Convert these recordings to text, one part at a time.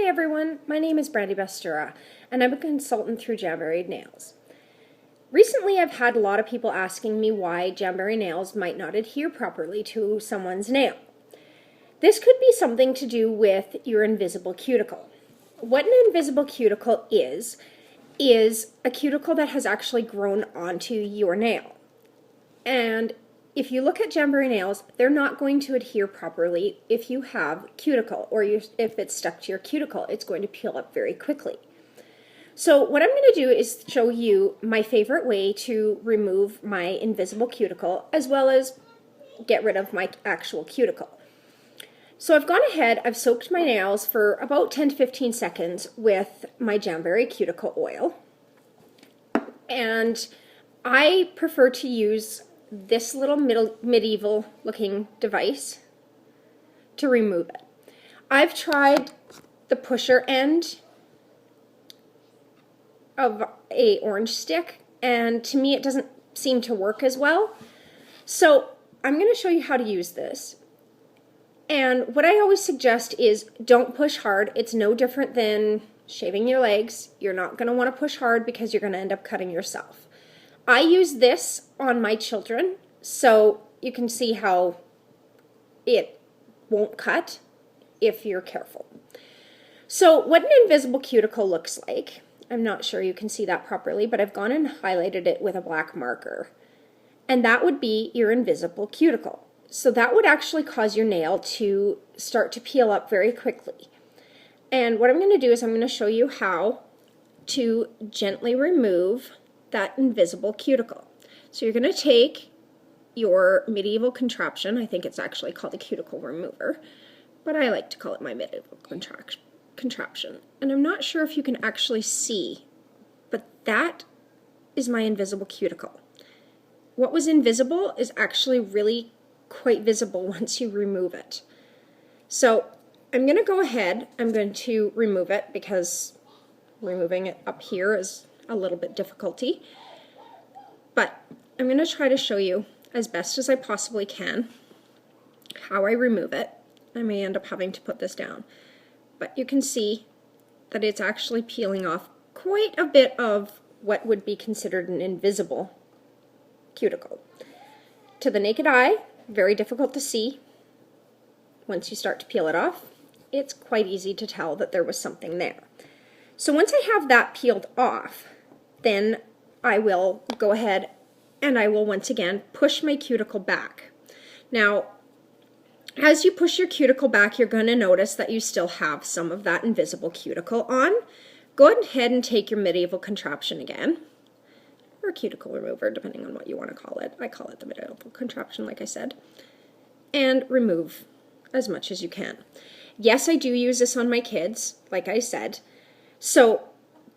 everyone, my name is Brandy Bestura, and I'm a consultant through Jamberry Nails. Recently I've had a lot of people asking me why Jamberry nails might not adhere properly to someone's nail. This could be something to do with your invisible cuticle. What an invisible cuticle is a cuticle that has actually grown onto your nail. And if you look at Jamberry nails, they're not going to adhere properly if you have cuticle, or if it's stuck to your cuticle, it's going to peel up very quickly. So what I'm going to do is show you my favorite way to remove my invisible cuticle, as well as get rid of my actual cuticle. So I've gone ahead, I've soaked my nails for about 10 to 15 seconds with my Jamberry cuticle oil. And I prefer to use this little medieval looking device to remove it. I've tried the pusher end of a orange stick, and to me it doesn't seem to work as well. So I'm going to show you how to use this. And what I always suggest is don't push hard. It's no different than shaving your legs. You're not going to want to push hard because you're going to end up cutting yourself. I use this on my children, so you can see how it won't cut if you're careful. So what an invisible cuticle looks like, I'm not sure you can see that properly, but I've gone and highlighted it with a black marker. And that would be your invisible cuticle. So that would actually cause your nail to start to peel up very quickly. And what I'm going to do is I'm going to show you how to gently remove that invisible cuticle. So you're going to take your medieval contraption, I think it's actually called a cuticle remover, but I like to call it my medieval contraption. And I'm not sure if you can actually see, but that is my invisible cuticle. What was invisible is actually really quite visible once you remove it. So I'm going to go ahead, I'm going to remove it because removing it up here is a little bit difficulty, but I'm going to try to show you as best as I possibly can how I remove it. I may end up having to put this down, but you can see that it's actually peeling off quite a bit of what would be considered an invisible cuticle. To the naked eye, very difficult to see. Once you start to peel it off, it's quite easy to tell that there was something there. So once I have that peeled off, then I will go ahead and I will once again push my cuticle back. Now, as you push your cuticle back, you're going to notice that you still have some of that invisible cuticle on. Go ahead and take your medieval contraption again, or cuticle remover, depending on what you want to call it. I call it the medieval contraption, like I said, and remove as much as you can. Yes, I do use this on my kids, like I said, so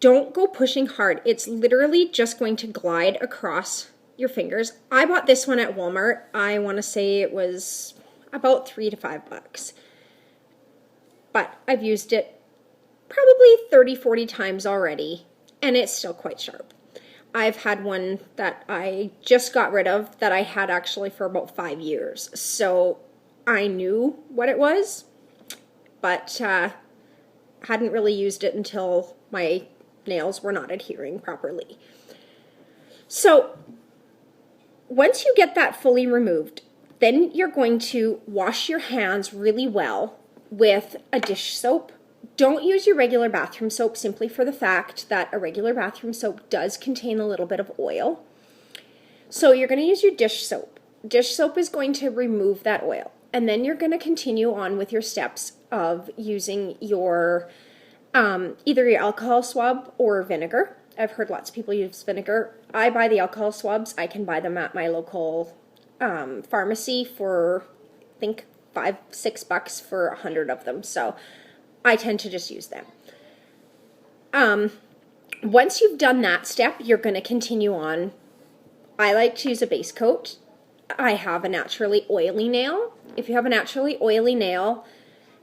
don't go pushing hard. It's literally just going to glide across your fingers. I bought this one at Walmart. I want to say it was about $3 to $5. But I've used it probably 30-40 times already, and it's still quite sharp. I've had one that I just got rid of that I had actually for about 5 years. So I knew what it was, but hadn't really used it until my nails were not adhering properly. So once you get that fully removed, then you're going to wash your hands really well with a dish soap. Don't use your regular bathroom soap simply for the fact that a regular bathroom soap does contain a little bit of oil. So you're going to use your dish soap. Dish soap is going to remove that oil. And then you're going to continue on with your steps of using your either your alcohol swab or vinegar. I've heard lots of people use vinegar. I buy the alcohol swabs. I can buy them at my local pharmacy for, I think, $5-6 for 100 of them. So I tend to just use them. Once you've done that step, you're going to continue on. I like to use a base coat. I have a naturally oily nail. If you have a naturally oily nail,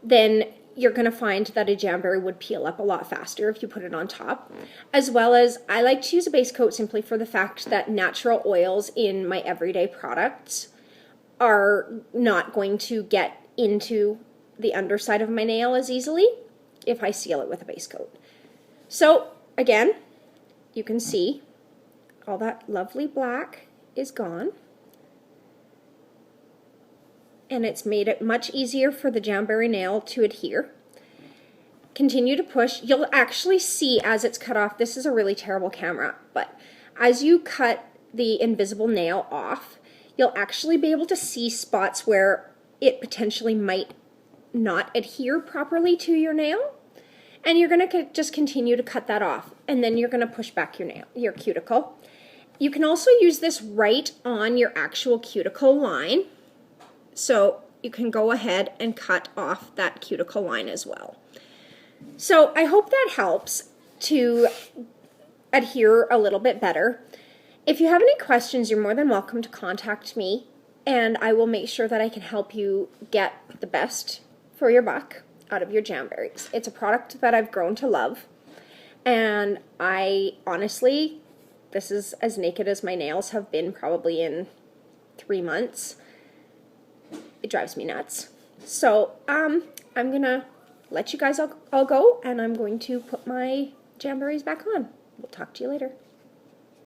then you're going to find that a Jamberry would peel up a lot faster if you put it on top. As well as, I like to use a base coat simply for the fact that natural oils in my everyday products are not going to get into the underside of my nail as easily. if I seal it with a base coat. So again, you can see all that lovely black is gone. And it's made it much easier for the Jamberry nail to adhere. Continue to push. You'll actually see as it's cut off, this is a really terrible camera, but as you cut the invisible nail off, you'll actually be able to see spots where it potentially might not adhere properly to your nail. And you're going to just continue to cut that off, and then you're going to push back your cuticle. You can also use this right on your actual cuticle line. So you can go ahead and cut off that cuticle line as well. So I hope that helps to adhere a little bit better. If you have any questions, you're more than welcome to contact me, and I will make sure that I can help you get the best for your buck out of your Jamberries. It's a product that I've grown to love, and I honestly, this is as naked as my nails have been probably in 3 months. It drives me nuts. So I'm gonna let you guys all go, and I'm going to put my Jamberries back on. We'll talk to you later.